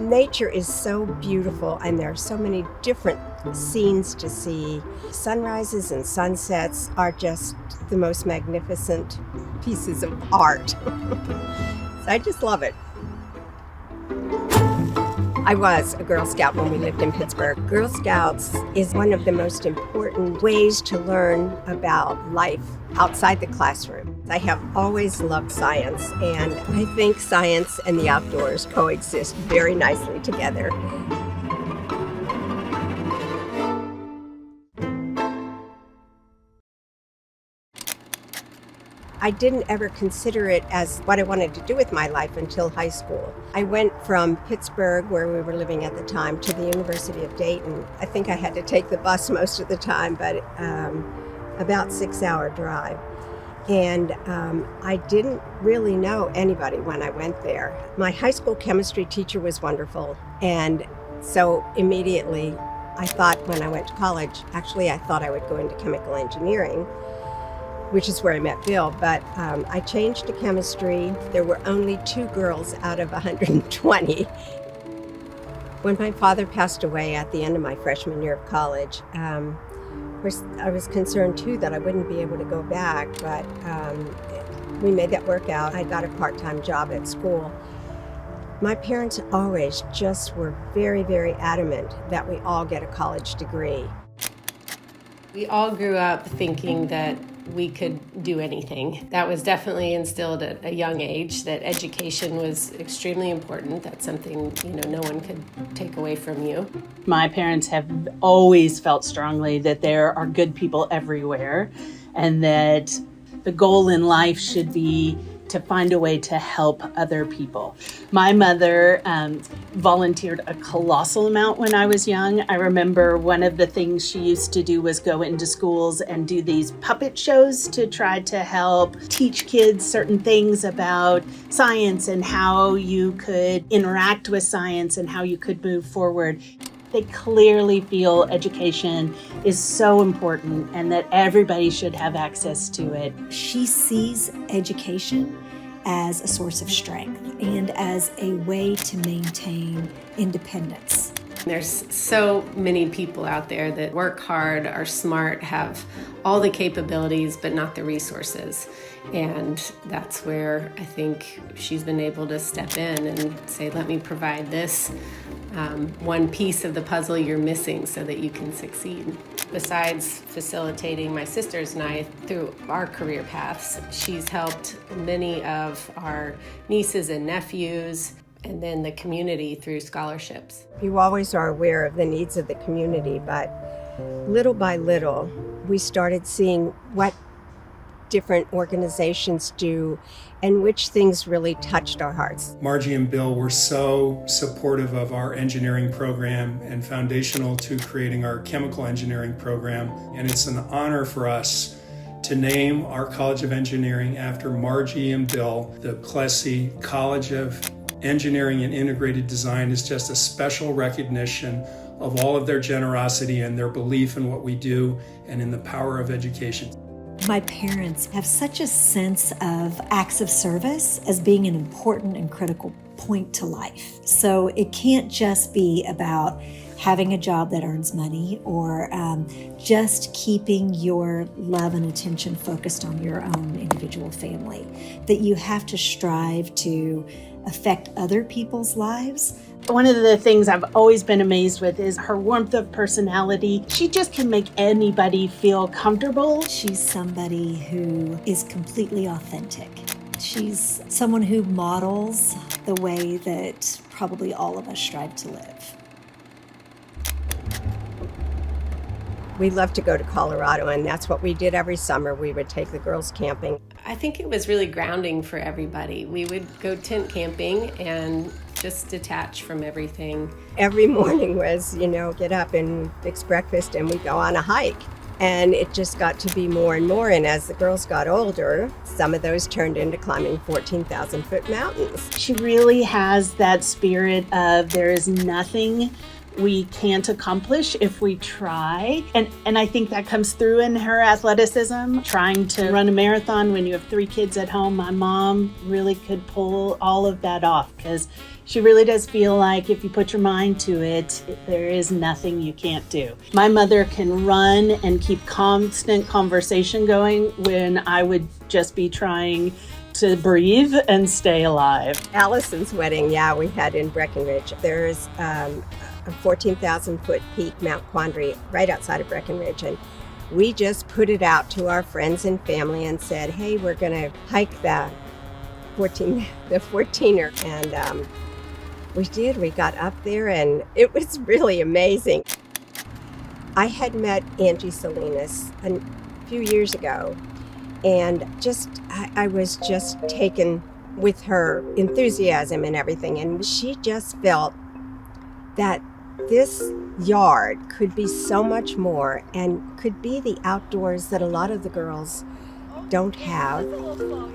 Nature is so beautiful, and there are so many different scenes to see. Sunrises and sunsets are just the most magnificent pieces of art. So I just love it. I was a Girl Scout when we lived in Pittsburgh. Girl Scouts is one of the most important ways to learn about life outside the classroom. I have always loved science, and I think science and the outdoors coexist very nicely together. I didn't ever consider it as what I wanted to do with my life until high school. I went from Pittsburgh, where we were living at the time, to the University of Dayton. I think I had to take the bus most of the time, but about 6-hour drive. And I didn't really know anybody when I went there. My high school chemistry teacher was wonderful. And so immediately I thought when I went to college, actually I thought I would go into chemical engineering, which is where I met Bill, but I changed to chemistry. There were only 2 girls out of 120. When my father passed away at the end of my freshman year of college, I was concerned too that I wouldn't be able to go back, but we made that work out. I got a part-time job at school. My parents always just were very, very adamant that we all get a college degree. We all grew up thinking that we could do anything. That was definitely instilled at a young age, that education was extremely important. That's something, no one could take away from you. My parents have always felt strongly that there are good people everywhere, and that the goal in life should be to find a way to help other people. My mother volunteered a colossal amount when I was young. I remember one of the things she used to do was go into schools and do these puppet shows to try to help teach kids certain things about science and how you could interact with science and how you could move forward. They clearly feel education is so important and that everybody should have access to it. She sees education as a source of strength and as a way to maintain independence. There's so many people out there that work hard, are smart, have all the capabilities, but not the resources. And that's where I think she's been able to step in and say, let me provide this one piece of the puzzle you're missing so that you can succeed. Besides facilitating my sisters and I through our career paths, she's helped many of our nieces and nephews, and then the community through scholarships. You always are aware of the needs of the community, but little by little, we started seeing what different organizations do and which things really touched our hearts. Margie and Bill were so supportive of our engineering program and foundational to creating our chemical engineering program. And it's an honor for us to name our College of Engineering after Margie and Bill. The Klesse College of Engineering and Integrated Design is just a special recognition of all of their generosity and their belief in what we do and in the power of education. My parents have such a sense of acts of service as being an important and critical point to life. So it can't just be about having a job that earns money or just keeping your love and attention focused on your own individual family. That you have to strive to affect other people's lives. One of the things I've always been amazed with is her warmth of personality. She just can make anybody feel comfortable. She's somebody who is completely authentic. She's someone who models the way that probably all of us strive to live. We love to go to Colorado, and that's what we did every summer. We would take the girls camping. I think it was really grounding for everybody. We would go tent camping and just detach from everything. Every morning was, get up and fix breakfast and we'd go on a hike. And it just got to be more and more. And as the girls got older, some of those turned into climbing 14,000-foot mountains. She really has that spirit of there is nothing we can't accomplish if we try. And I think that comes through in her athleticism. Trying to run a marathon when you have 3 kids at home, my mom really could pull all of that off, because she really does feel like if you put your mind to it, there is nothing you can't do. My mother can run and keep constant conversation going when I would just be trying to breathe and stay alive. Allison's wedding, we had in Breckenridge. There's a 14,000-foot peak, Mount Quandary, right outside of Breckenridge. And we just put it out to our friends and family and said, hey, we're going to hike the 14er. And we did. We got up there, and it was really amazing. I had met Angie Salinas a few years ago, and I was just taken with her enthusiasm and everything. And she just felt that this yard could be so much more and could be the outdoors that a lot of the girls don't have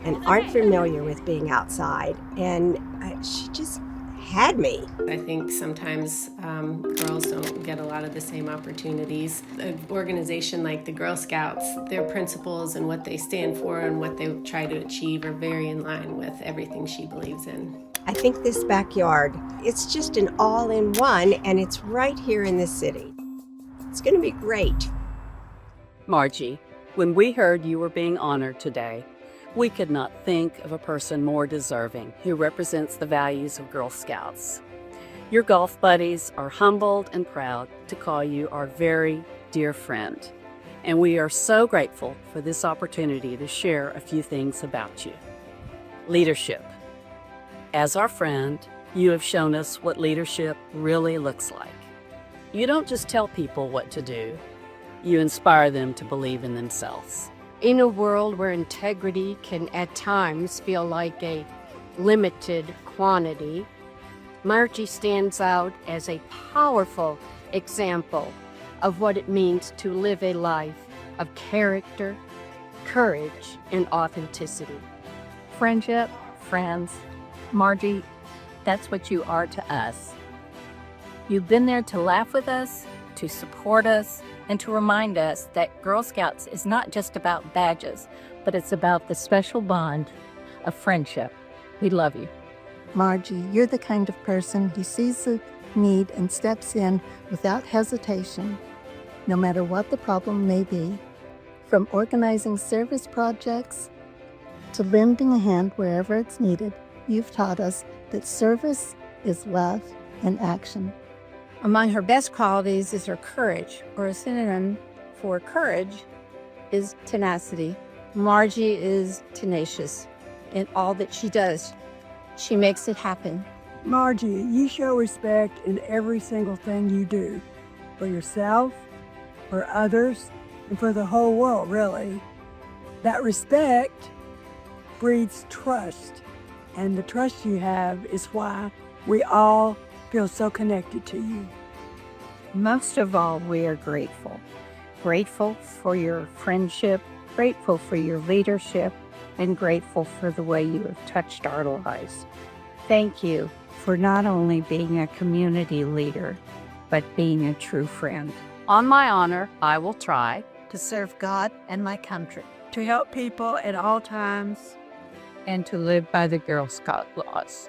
and aren't familiar with being outside. And she just had me. I think sometimes girls don't get a lot of the same opportunities. An organization like the Girl Scouts, their principles and what they stand for and what they try to achieve are very in line with everything she believes in. I think this backyard, it's just an all-in-one, and it's right here in this city. It's going to be great. Margie, when we heard you were being honored today, we could not think of a person more deserving who represents the values of Girl Scouts. Your golf buddies are humbled and proud to call you our very dear friend, and we are so grateful for this opportunity to share a few things about you. Leadership. As our friend, you have shown us what leadership really looks like. You don't just tell people what to do, you inspire them to believe in themselves. In a world where integrity can at times feel like a limited quantity, Margie stands out as a powerful example of what it means to live a life of character, courage, and authenticity. Friendship, friends, Margie, that's what you are to us. You've been there to laugh with us, to support us, and to remind us that Girl Scouts is not just about badges, but it's about the special bond of friendship. We love you. Margie, you're the kind of person who sees the need and steps in without hesitation, no matter what the problem may be. From organizing service projects to lending a hand wherever it's needed, you've taught us that service is love in action. Among her best qualities is her courage, or a synonym for courage is tenacity. Margie is tenacious in all that she does. She makes it happen. Margie, you show respect in every single thing you do, for yourself, for others, and for the whole world, really. That respect breeds trust, and the trust you have is why we all feel so connected to you. Most of all, we are grateful. Grateful for your friendship, grateful for your leadership, and grateful for the way you have touched our lives. Thank you for not only being a community leader, but being a true friend. On my honor, I will try To serve God and my country. To help people at all times. And to live by the Girl Scout laws.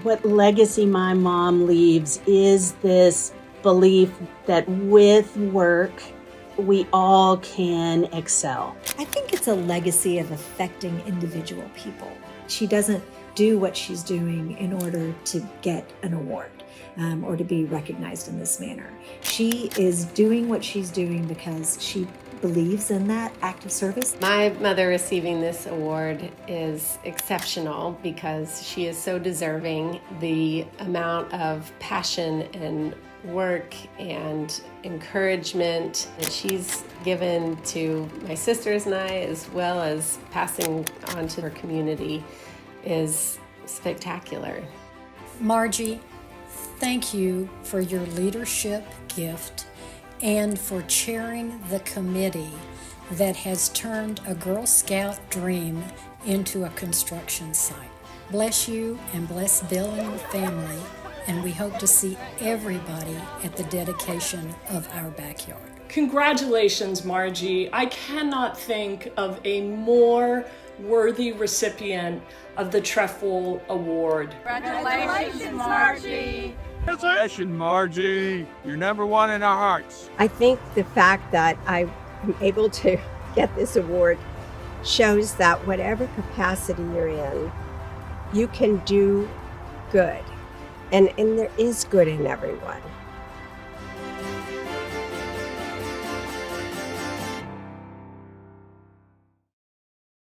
What legacy my mom leaves is this belief that with work, we all can excel. I think it's a legacy of affecting individual people. She doesn't do what she's doing in order to get an award or to be recognized in this manner. She is doing what she's doing because she believes in that act of service. My mother receiving this award is exceptional because she is so deserving. The amount of passion and work and encouragement that she's given to my sisters and I, as well as passing on to her community, is spectacular. Margie, thank you for your leadership gift and for chairing the committee that has turned a Girl Scout dream into a construction site. Bless you and bless Bill and your family and we hope to see everybody at the dedication of our backyard. Congratulations, Margie. I cannot think of a more worthy recipient of the Trefoil Award. Congratulations, Margie. Congratulations, Margie. You're number one in our hearts. I think the fact that I am able to get this award shows that whatever capacity you're in, you can do good. And there is good in everyone.